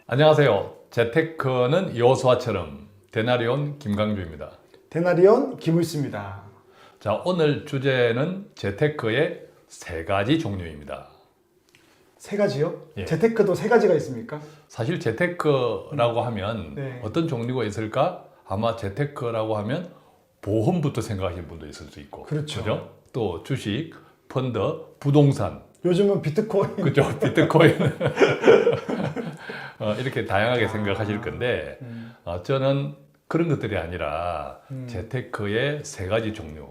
안녕하세요. 재테크는 여호수아처럼 데나리온 김강주입니다. 데나리온 김울수입니다. 자, 오늘 주제는 재테크의 세 가지 종류입니다. 세 가지요? 예. 재테크도 세 가지가 있습니까? 사실 재테크라고 하면 네. 어떤 종류가 있을까? 아마 재테크라고 하면 보험부터 생각하시는 분도 있을 수 있고, 그렇죠. 그죠? 또 주식, 펀드, 부동산, 요즘은 비트코인. 그죠? 비트코인 이렇게 다양하게 생각하실 건데 저는 그런 것들이 아니라 재테크의 세 가지 종류.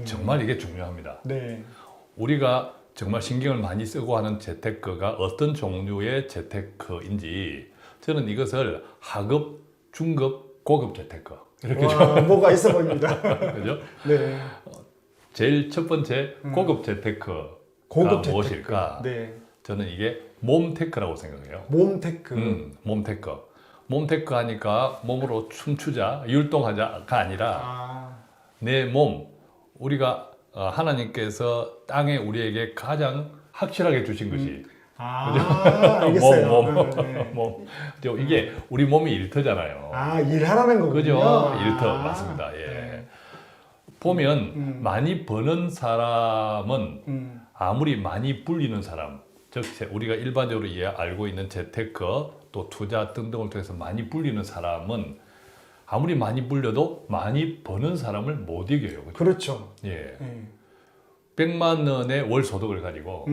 정말 이게 중요합니다. 네. 우리가 정말 신경을 많이 쓰고 하는 재테크가 어떤 종류의 재테크인지 저는 이것을 하급, 중급, 고급 재테크 이렇게 와, 뭐가 있어 보입니다. 그죠? 네. 제일 첫 번째 고급 재테크가 고급 재테크. 무엇일까? 네. 저는 이게 몸테크라고 생각해요. 몸테크. 몸테크. 몸테크 하니까 몸으로 춤추자, 율동하자가 아니라 아, 내 몸, 우리가 하나님께서 땅에 우리에게 가장 확실하게 주신 것이 알겠어요. 몸. 네. 몸. 이게 우리 몸이 일터잖아요. 아, 일하라는 거군요. 그죠? 일터 아, 맞습니다. 예. 네. 보면 많이 버는 사람은 아무리 많이 불리는 사람, 즉 우리가 일반적으로 알고 있는 재테크 또 투자 등등을 통해서 많이 불리는 사람은 아무리 많이 불려도 많이 버는 사람을 못 이겨요. 그죠? 그렇죠. 예. 네. 100만 원의 월 소득을 가지고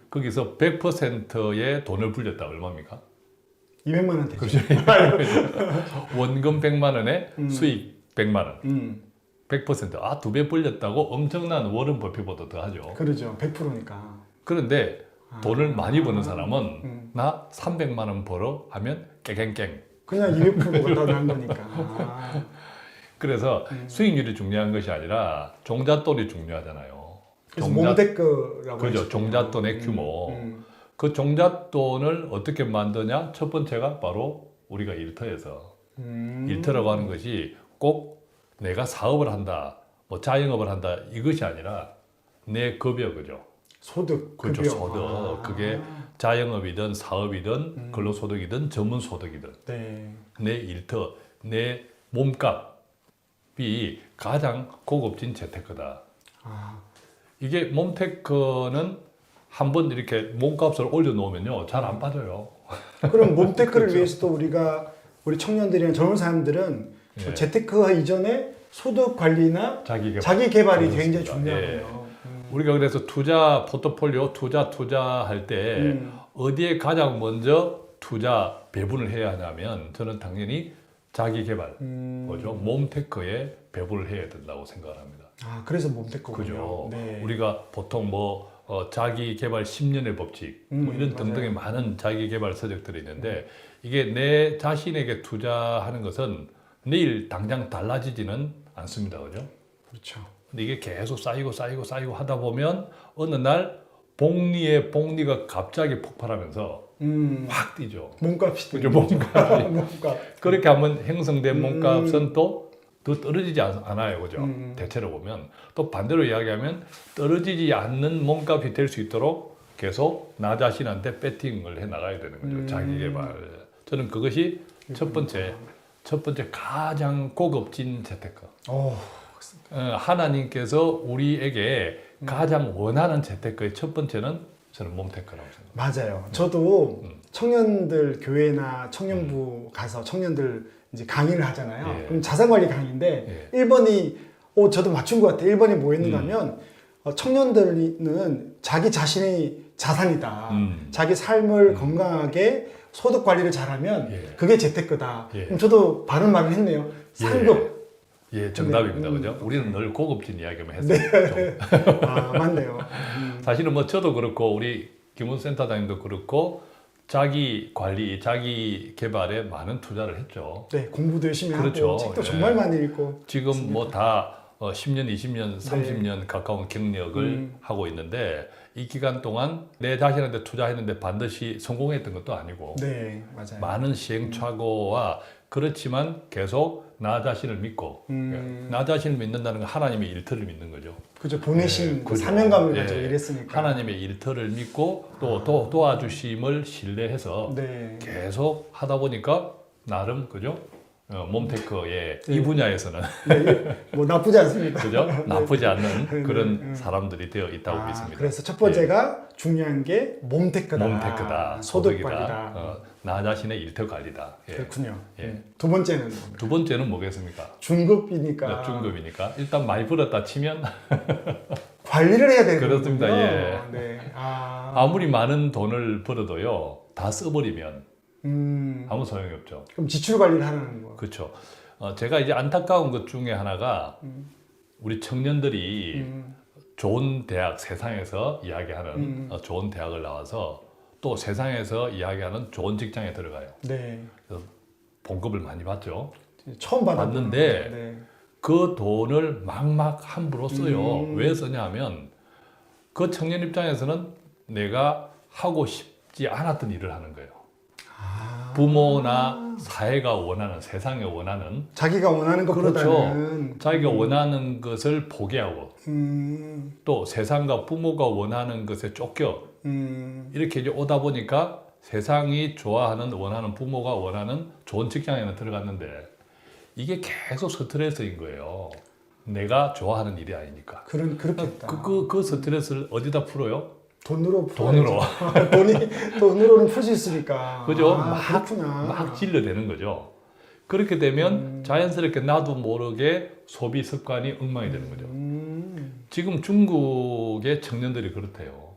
거기서 100%의 돈을 불렸다 얼마입니까? 200만 원 되죠. 원금 100만 원에 수익 100만 원. 음, 100%. 아, 2배 불렸다고 엄청난 워런 버핏보다 더 하죠. 그러죠. 100%니까. 그런데 돈을 많이 버는 사람은 나 300만 원 벌어 하면 깨갱깽. 그냥 200%가 다 난 거니까. 아, 그래서 수익률이 중요한 것이 아니라 종잣돈이 중요하잖아요. 그래서 몸테크라고 그죠. 하시군요. 종잣돈의 규모. 그 종잣돈을 어떻게 만드냐? 첫 번째가 바로 우리가 일터에서. 일터라고 하는 것이 꼭 내가 사업을 한다, 뭐 자영업을 한다 이것이 아니라 내 급여, 그죠? 소득, 그렇죠. 급여. 소득. 그게 자영업이든 사업이든 근로소득이든 전문소득이든 네. 내 일터, 내 몸값이 가장 고급진 재테크다. 아, 이게 몸테크는 한번 이렇게 몸값을 올려놓으면요 잘 안 빠져요. 그럼 몸테크를 그렇죠. 위해서도 우리 청년들이나 젊은 사람들은 예. 재테크하 이전에 소득 관리나 자기 자기 개발이 그렇습니다. 굉장히 중요하고요. 우리가 그래서 투자 포트폴리오 투자할 때 어디에 가장 먼저 투자 배분을 해야 하냐면 저는 당연히 자기 개발, 그죠? 몸테크에 배분을 해야 된다고 생각을 합니다. 아, 그래서 몸테크군요. 그죠? 네. 우리가 보통 뭐 자기 개발 10년의 법칙 뭐 이런 맞아요. 등등의 많은 자기 개발 서적들이 있는데 이게 내 자신에게 투자하는 것은 내일 당장 달라지지는 않습니다. 그죠? 그렇죠. 근데 이게 계속 쌓이고 하다 보면 어느 날 복리가 갑자기 폭발하면서 확 뛰죠. 몸값이 그죠? 되는 몸값이. 몸값. 그렇게 하면 형성된 몸값은 또 더 떨어지지 않아요. 그죠? 대체로 보면. 또 반대로 이야기하면 떨어지지 않는 몸값이 될 수 있도록 계속 나 자신한테 배팅을 해 나가야 되는 거죠. 자기 개발. 저는 그것이 첫 번째 가장 고급진 재테크. 하나님께서 우리에게 가장 원하는 재테크의 첫 번째는 저는 몸테크라고 생각합니다. 맞아요. 저도 청년들 교회나 청년부 가서 청년들 이제 강의를 하잖아요. 예. 그럼 자산관리 강의인데 1번이 저도 맞춘 것 같아요. 1번이 뭐였는가 하면 청년들은 자기 자신의 자산이다. 자기 삶을 건강하게 소득 관리를 잘하면 그게 재테크다. 예. 그럼 저도 바른 말을 했네요. 상급. 예, 정답입니다. 그죠? 우리는 늘 고급진 이야기만 했어요. 아, 맞네요. 사실은 뭐 저도 그렇고 우리 김훈 센터장님도 그렇고 자기 관리, 자기 개발에 많은 투자를 했죠. 네, 공부도 열심히 그렇죠. 하고 책도 예. 정말 많이 읽고. 지금 뭐 다 10년, 20년, 30년 가까운 경력을 하고 있는데 이 기간 동안 내 자신한테 투자했는데 반드시 성공했던 것도 아니고 네, 맞아요. 많은 시행착오와 그렇지만 계속 나 자신을 믿고 나 자신을 믿는다는 건 하나님의 일터를 믿는 거죠. 그죠. 보내신 그 그죠. 사명감을 가지고 일했으니까. 하나님의 일터를 믿고 또 도와주심을 신뢰해서 네. 계속 하다 보니까 나름 그죠? 몸테크의 이 분야에서는 네, 뭐 나쁘지 않습니다. 그죠? 나쁘지 않는 네, 그런 네. 사람들이 되어 있다고 믿습니다. 그래서 첫 번째가 중요한 게 몸테크다. 몸테크다, 소득 소득이다, 관리다. 나 자신의 일터 관리다. 예. 그렇군요. 예. 두 번째는 뭡니까? 두 번째는 뭐겠습니까? 중급이니까 중급이니까 일단 많이 벌었다 치면 관리를 해야 되는 그렇습니다. 거군요. 예. 네. 아무리 많은 돈을 벌어도요 다 써버리면 음, 아무 소용이 없죠. 그럼 지출 관리를 하는 거. 그렇죠. 제가 이제 안타까운 것 중에 하나가 우리 청년들이 좋은 대학, 세상에서 이야기하는 좋은 대학을 나와서 또 세상에서 이야기하는 좋은 직장에 들어가요. 네. 그래서 봉급을 많이 받죠. 처음 받는데 네. 그 돈을 막막 함부로 써요. 왜 쓰냐 하면 그 청년 입장에서는 내가 하고 싶지 않았던 일을 하는 거예요. 부모나 사회가 원하는, 세상에 원하는 자기가 원하는 것보다는 자기가 원하는 것을 포기하고 음, 또 세상과 부모가 원하는 것에 쫓겨 이렇게 이제 오다 보니까 세상이 좋아하는 원하는 부모가 원하는 좋은 직장에는 들어갔는데 이게 계속 스트레스인 거예요. 내가 좋아하는 일이 아니니까. 그렇겠다. 그 스트레스를 어디다 풀어요? 돈으로 돈으로. 돈으로는 풀 수 있으니까. 그죠? 그렇구나. 막 질러대는 거죠. 그렇게 되면 자연스럽게 나도 모르게 소비 습관이 엉망이 되는 거죠. 지금 중국의 청년들이 그렇대요.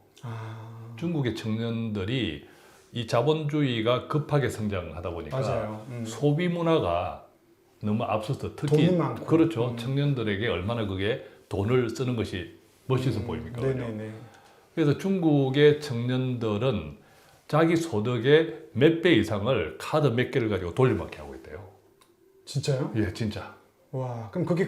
중국의 청년들이 이 자본주의가 급하게 성장하다 보니까 맞아요. 소비 문화가 너무 앞서서 특히 돈이 많고. 그렇죠. 청년들에게 얼마나 그게 돈을 쓰는 것이 멋있어 보입니까? 그죠? 네네네. 그래서 중국의 청년들은 자기 소득의 몇 배 이상을 카드 몇 개를 가지고 돌려막기 하고 있대요. 진짜요? 예, 진짜. 와, 그럼 그게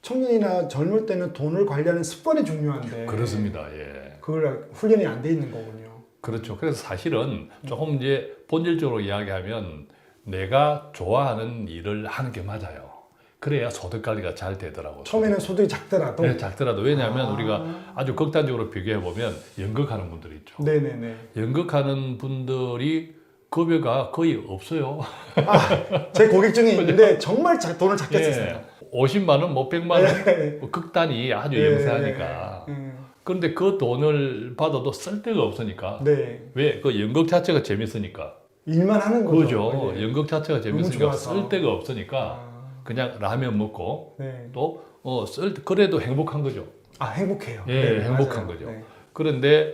청년이나 젊을 때는 돈을 관리하는 습관이 중요한데. 그렇습니다. 예. 그걸 훈련이 안 돼 있는 거군요. 그렇죠. 그래서 사실은 조금 이제 본질적으로 이야기하면 내가 좋아하는 일을 하는 게 맞아요. 그래야 소득 관리가 잘 되더라고요. 처음에는 소득이 작더라도. 네, 작더라도 왜냐하면 우리가 아주 극단적으로 비교해 보면 연극하는 분들이 있죠. 네네네. 연극하는 분들이 급여가 거의 없어요. 제 고객 중에 있는데 정말 돈을 작게 예, 쓰세요. 50만 원, 뭐 100만 원, 뭐 극단이 아주 네. 영세하니까. 그런데 그 돈을 받아도 쓸 데가 없으니까. 네. 왜? 그 연극 자체가 재밌으니까. 일만 하는 거죠. 그죠. 네. 연극 자체가 재밌으니까 좋아서. 쓸 데가 없으니까 그냥 라면 먹고 네. 또 그래도 행복한 거죠. 행복해요. 예, 네, 행복한 맞아요. 거죠. 네. 그런데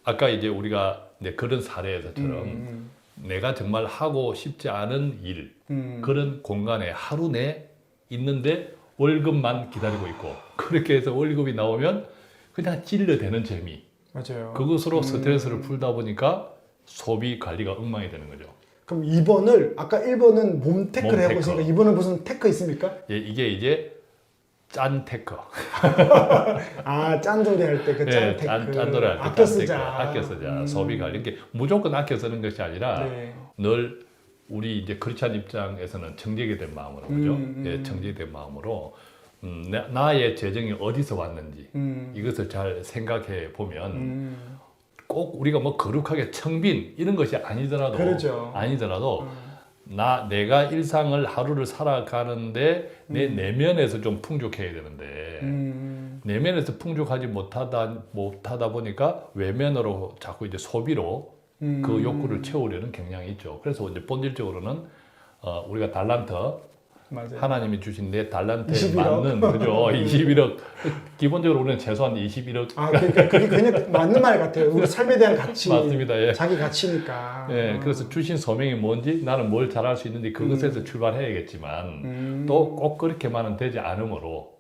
아까 이제 우리가 이제 그런 사례에서처럼 내가 정말 하고 싶지 않은 일, 그런 공간에 하루 내 있는데 월급만 기다리고 있고 그렇게 해서 월급이 나오면 그냥 찔러대는 재미. 맞아요. 그것으로 스트레스를 풀다 보니까 소비 관리가 엉망이 되는 거죠. 그럼 2번을 아까 1번은 몸테크를 몸테크. 해보시니까 2번은 무슨 테크 있습니까? 예, 이게 이제 짠 테크. 짠돌이 할 때 그 짠 예, 테크. 짠돌이 할때 아껴 쓰자. 아껴 쓰자. 소비 관리. 이게 무조건 아껴 쓰는 것이 아니라 네. 늘 우리 이제 크리스찬 입장에서는 정직이 된 마음으로 그죠? 예, 정직이 된 마음으로 나의 재정이 어디서 왔는지 이것을 잘 생각해 보면 꼭 우리가 뭐 거룩하게 청빈 이런 것이 아니더라도 그렇죠. 내가 일상을 하루를 살아가는데 내 내면에서 좀 풍족해야 되는데 내면에서 풍족하지 못하다 보니까 외면으로 자꾸 이제 소비로 그 욕구를 채우려는 경향이 있죠. 그래서 이제 본질적으로는 우리가 달란트 맞아요. 하나님이 주신 내 달란트에 21억? 맞는 그죠? 21억 기본적으로 우리는 최소한 21억 그러니까 그게 그냥 맞는 말 같아요. 우리 삶에 대한 가치, 맞습니다. 예. 자기 가치니까. 예, 그래서 주신 소명이 뭔지 나는 뭘 잘할 수 있는지 그것에서 출발해야겠지만 또 꼭 그렇게만은 되지 않으므로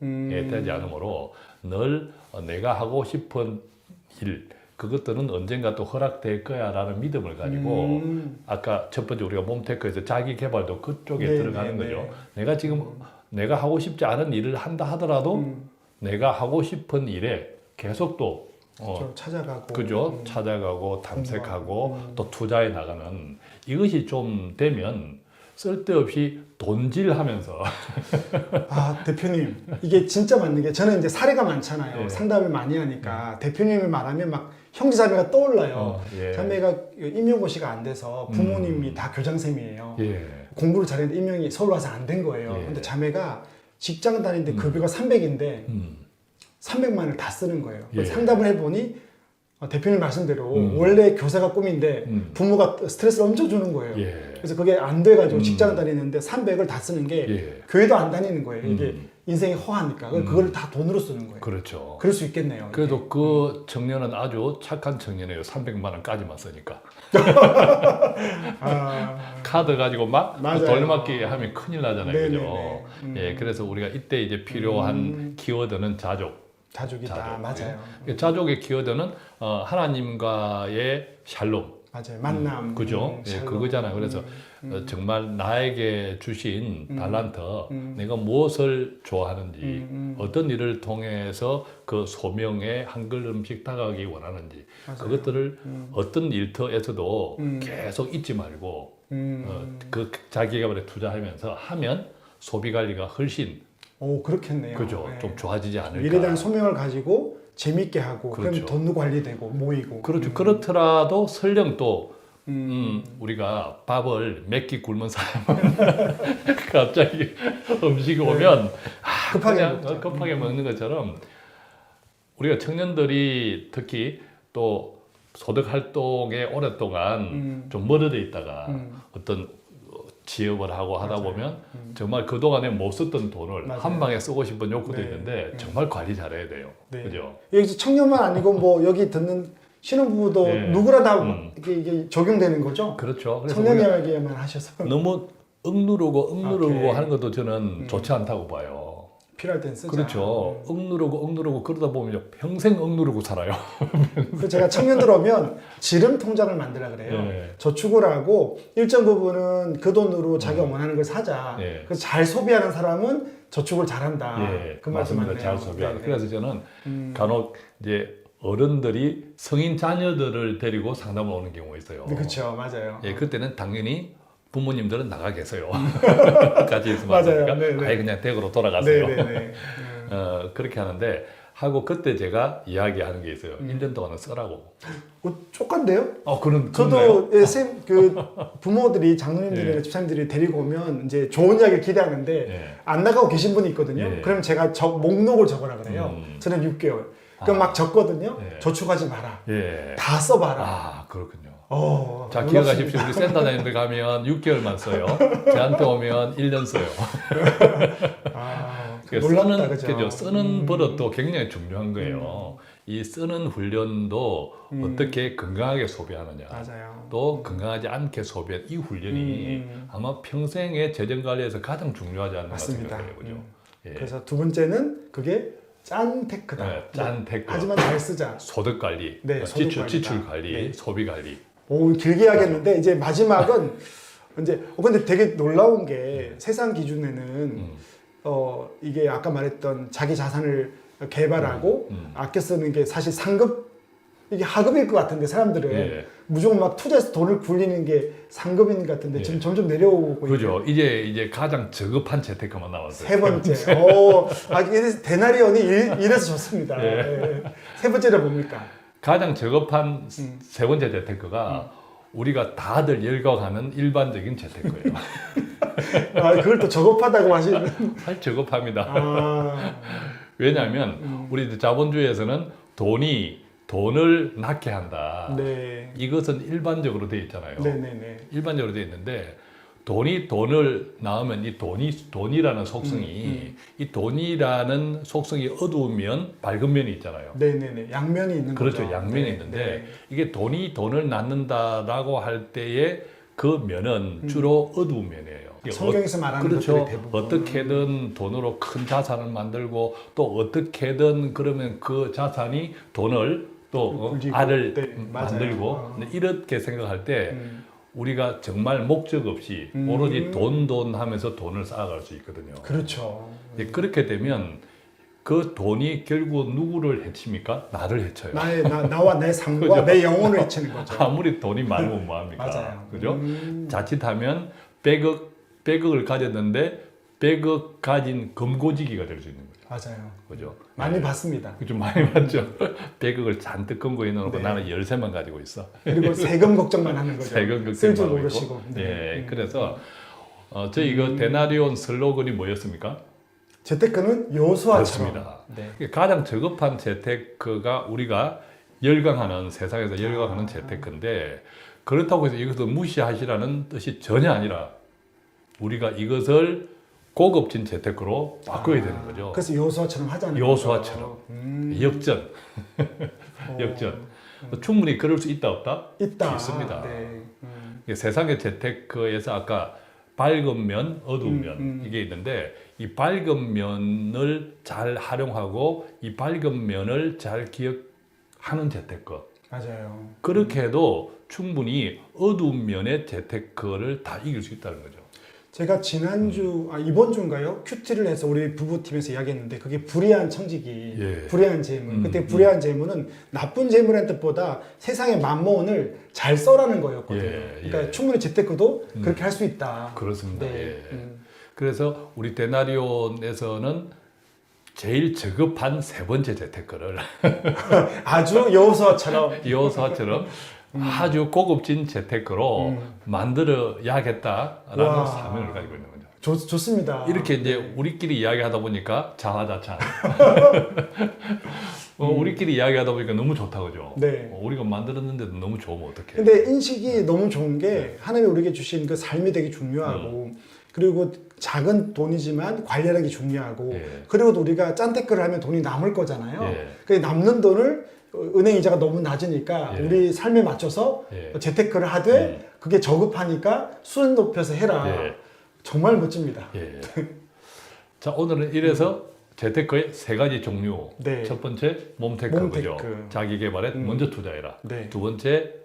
늘 내가 하고 싶은 일 그것들은 언젠가 또 허락될 거야라는 믿음을 가지고 아까 첫 번째 우리가 몸테크에서 자기 개발도 그쪽에 네, 들어가는 네, 거죠. 네. 내가 지금 내가 하고 싶지 않은 일을 한다 하더라도 내가 하고 싶은 일에 계속 또 좀 찾아가고 그죠? 찾아가고 탐색하고 또 투자해 나가는 이것이 좀 되면 쓸데없이 돈질하면서 아 대표님 이게 진짜 맞는 게 저는 이제 사례가 많잖아요. 예. 상담을 많이 하니까 대표님을 말하면 막 형제 자매가 떠올라요. 예. 자매가 임용고시가 안 돼서 부모님이 다 교장쌤이에요. 예. 공부를 잘했는데 임용이 서울 와서 안 된 거예요. 예. 근데 자매가 직장 다니는데 급여가 300인데 300만을 다 쓰는 거예요. 예. 상담을 해보니 대표님 말씀대로 원래 교사가 꿈인데 부모가 스트레스를 엄청 주는 거예요. 예. 그래서 그게 안 돼가지고 직장 다니는데 300을 다 쓰는 게 예. 교회도 안 다니는 거예요. 이게 인생이 허하니까 그걸 다 돈으로 쓰는 거예요. 그렇죠. 그럴 수 있겠네요. 그래도 이게. 그 청년은 아주 착한 청년이에요. 300만 원까지만 쓰니까. 아, 카드 가지고 막 맞아요. 돌려막기 하면 큰일 나잖아요. 네네네. 그죠? 예, 그래서 우리가 이때 이제 필요한 키워드는 자족. 자족이다. 자족. 맞아요. 예. 자족의 키워드는 하나님과의 샬롬. 맞아요. 만남. 그죠? 예, 샬롬. 그거잖아요. 그래서 정말 나에게 주신 달란트, 내가 무엇을 좋아하는지, 어떤 일을 통해서 그 소명에 한 걸음씩 다가가기 원하는지, 맞아요. 그것들을 어떤 일터에서도 계속 잊지 말고, 그 자기개발에 투자하면서 하면 소비 관리가 훨씬, 오, 그렇겠네요. 그죠? 네. 좀 좋아지지 않을까. 일에 대한 소명을 가지고 재밌게 하고 그렇죠. 그럼 돈도 관리되고 모이고. 그렇죠. 그렇더라도 설령 또 우리가 밥을 몇 끼 굶은 사람은 갑자기 음식이 오면 급하게 그냥 먹죠. 급하게 먹는 것처럼 우리가 청년들이 특히 또 소득 활동에 오랫동안 좀 멀어져 있다가 어떤 취업을 하고 하다 맞아요. 보면 정말 그동안에 못 썼던 돈을 맞아요. 한 방에 쓰고 싶은 욕구도 네. 있는데 정말 관리 잘해야 돼요. 네. 그죠? 여기 청년만 아니고 뭐 여기 듣는 신혼부부도 네. 누구나 다 이게 적용되는 거죠? 그렇죠. 그래서 청년 우리가 이야기에만 하셔서 너무 억누르고 오케이. 하는 것도 저는 좋지 않다고 봐요. 필요할 땐 쓰자. 그렇죠. 억누르고 그러다 보면 평생 억누르고 살아요. 그 제가 청년들 오면 지름 통장을 만들라 그래요. 네. 저축을 하고 일정 부분은 그 돈으로 자기가 원하는 걸 사자. 네. 그래서 잘 소비하는 사람은 저축을 잘한다. 예, 그 말씀 맞습니다. 맞네요. 잘 소비하고. 네, 네. 그래서 저는 간혹 이제 어른들이 성인 자녀들을 데리고 상담을 오는 경우가 있어요. 네, 그렇죠. 맞아요. 예, 그때는 당연히 부모님들은 나가 계세요. 같이 있으면 맞아요. 안 되니까 네, 네. 아예 그냥 댁으로 돌아가세요. 네네네. 그렇게 하는데 하고 그때 제가 이야기하는 게 있어요. 1년 동안은 쓰라고. 쪽간데요? 그런 저도 예, 그 부모들이 장로님들이나 예. 집사님들이 데리고 오면 이제 좋은 이야기를 기대하는데 예. 안 나가고 계신 분이 있거든요. 예. 그러면 제가 목록을 적으라 그래요. 저는 6개월. 그럼 막 적거든요. 예. 저축하지 마라. 예. 다 써봐라. 아, 그렇군요. 놀랍습니다. 자, 기억하십시오. 우리 센터장님들 가면 6개월만 써요. 저한테 오면 1년 써요. 아, 그러니까 놀랍다, 그죠? 그죠? 쓰는 버릇도 굉장히 중요한 거예요. 이 쓰는 훈련도 어떻게 건강하게 소비하느냐. 맞아요. 또 건강하지 않게 소비한 이 훈련이 아마 평생의 재정 관리에서 가장 중요하지 않나 맞습니다. 생각해요. 그죠? 예. 그래서 두 번째는 그게 짠 테크다. 네, 짠 테크. 하지만 잘 쓰자. 소득 관리, 네, 소득 지출 관리다. 관리, 네. 소비 관리. 오, 길게 하겠는데 이제 마지막은 이제 근데 되게 놀라운 게 세상 기준에는 이게 아까 말했던 자기 자산을 개발하고 아껴 쓰는 게 사실 상급 이게 하급일 것 같은데 사람들은 예. 무조건 막 투자해서 돈을 굴리는 게 상급인 것 같은데 예. 지금 점점 내려오고 그죠? 이제 가장 저급한 재테크만 남았어요. 세 번째. 이게 데나리온이 이래서 좋습니다. 예. 예. 세 번째는 뭡니까? 가장 저급한 세 번째 재테크가 우리가 다들 열광하는 일반적인 재테크예요. 그걸 또 저급하다고 하시는. 사실 저급합니다. 아, 왜냐하면 우리 자본주의에서는 돈을 낳게 한다. 네. 이것은 일반적으로 돼 있잖아요. 네네네. 일반적으로 돼 있는데 돈을 낳으면 이 돈이라는 속성이 이 돈이라는 속성이 어두우면 밝은 면이 있잖아요. 네네네. 양면이 있는 그렇죠. 거죠. 양면이 네, 있는데 네. 이게 돈을 낳는다라고 할 때의 그 면은 주로 어두운 면이에요. 성경에서 말하는 그렇죠. 것들이 대부분. 어떻게든 돈으로 큰 자산을 만들고 또 어떻게든 그러면 그 자산이 돈을 또 굴리고. 알을 네, 맞아요. 만들고 근데 이렇게 생각할 때 우리가 정말 목적 없이 음. 오로지 돈 하면서 돈을 쌓아갈 수 있거든요. 그렇죠. 그렇게 되면 그 돈이 결국 누구를 해칩니까? 나를 해쳐요. 나와 내 삶과 그죠? 내 영혼을 해치는 거죠. 아무리 돈이 많으면 뭐합니까? 맞아요. 그죠? 자칫하면 100억을 가졌는데 100억 가진 금고지기가 될 수 있는 거죠. 맞아요. 그죠? 많이 봤습니다. 좀 많이 봤죠. 100억을 잔뜩 금고에 넣어놓고 네. 나는 열쇠만 가지고 있어. 그리고 세금 걱정만 하는 거죠. 세금 쓸 줄 걱정만 하고 모르시고. 있고. 예, 그래서 저희 이거 데나리온 슬로건이 뭐였습니까? 재테크는 요소화처럼. 그렇습니다. 네. 가장 저급한 재테크가 우리가 열광하는 세상에서 열광하는 재테크인데 그렇다고 해서 이것을 무시하시라는 뜻이 전혀 아니라 우리가 이것을 고급진 재테크로 바꿔야 되는 거죠. 그래서 요소화처럼 하자는 요소화처럼. 거죠. 역전. 역전. 충분히 그럴 수 있다 없다? 있다. 있습니다. 네. 세상의 재테크에서 아까 밝은 면, 어두운 면 이게 있는데 이 밝은 면을 잘 활용하고 이 밝은 면을 잘 기억하는 재테크. 맞아요. 그렇게 해도 충분히 어두운 면의 재테크를 다 이길 수 있다는 거죠. 제가 지난주, 이번 주인가요? 큐티를 해서 우리 부부팀에서 이야기했는데 그게 불의한 청지기, 예. 불의한 재물. 그때 불의한 재물은 나쁜 재물의 뜻보다 세상의 만몬을 잘 써라는 거였거든요. 예, 그러니까 예. 충분히 재테크도 그렇게 할 수 있다. 그렇습니다. 네. 예. 그래서 우리 데나리온에서는 제일 저급한 세 번째 재테크를 아주 요소화처럼. 요소화처럼 아주 고급진 재테크로 만들어야겠다라는 와. 사명을 가지고 있는 거죠. 좋습니다. 이렇게 이제 우리끼리 이야기하다 보니까 자화자찬. 우리끼리 이야기하다 보니까 너무 좋다 그죠? 네. 우리가 만들었는데도 너무 좋으면 어떡해? 근데 인식이 너무 좋은 게 하나님이 우리에게 주신 그 삶이 되게 중요하고 그리고 작은 돈이지만 관리하는 게 중요하고 예. 그리고 또 우리가 짠테크를 하면 돈이 남을 거잖아요. 예. 그 남는 돈을 은행 이자가 너무 낮으니까 예. 우리 삶에 맞춰서 예. 재테크를 하되 그게 저급하니까 수익 높여서 해라. 예. 정말 멋집니다. 예. 자 오늘은 이래서 재테크의 세 가지 종류. 네. 첫 번째 몸테크죠. 몸테크. 자기 개발에 먼저 투자해라. 네. 두 번째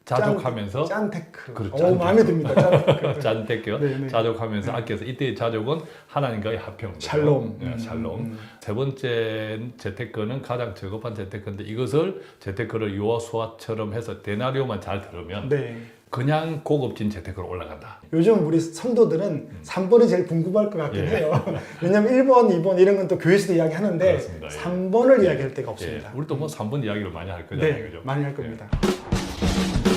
자족하면서 짠테크. 그렇죠. 오, 마음에 듭니다. 짠테크. 잔테크요. 네, 네. 자족하면서 아껴서 이때의 자족은 하나님과의 합평. 샬롬. 예, 샬롬. 세 번째 재테크는 가장 저급한 재테크인데 이것을 재테크를 요소화처럼 해서 데나리오만 잘 들으면 네. 그냥 고급진 재테크로 올라간다. 요즘 우리 성도들은 3번이 제일 궁금할 것 같긴 예. 해요. 왜냐면 1번, 2번 이런 건 또 교회에서도 이야기하는데 그렇습니다. 예. 3번을 이야기할 데가 예, 없습니다. 우리도 뭐 3번 이야기를 많이 할 거잖아요. 네, 그죠? 많이 할 겁니다.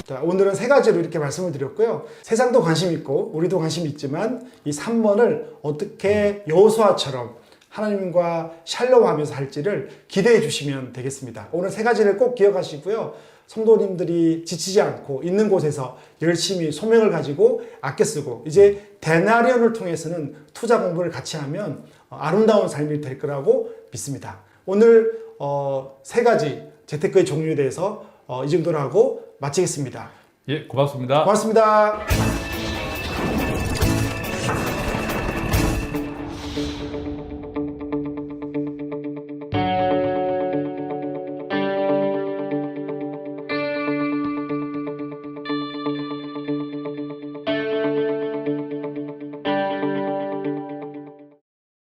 자, 오늘은 세 가지로 이렇게 말씀을 드렸고요. 세상도 관심 있고 우리도 관심 있지만 이 3번을 어떻게 여호수아처럼 하나님과 샬롬하면서 할지를 기대해 주시면 되겠습니다. 오늘 세 가지를 꼭 기억하시고요. 성도님들이 지치지 않고 있는 곳에서 열심히 소명을 가지고 아껴 쓰고 이제 데나리온을 통해서는 투자 공부를 같이 하면 아름다운 삶이 될 거라고 믿습니다. 오늘 세 가지 재테크의 종류에 대해서 이 정도로 하고 마치겠습니다. 예, 고맙습니다. 고맙습니다.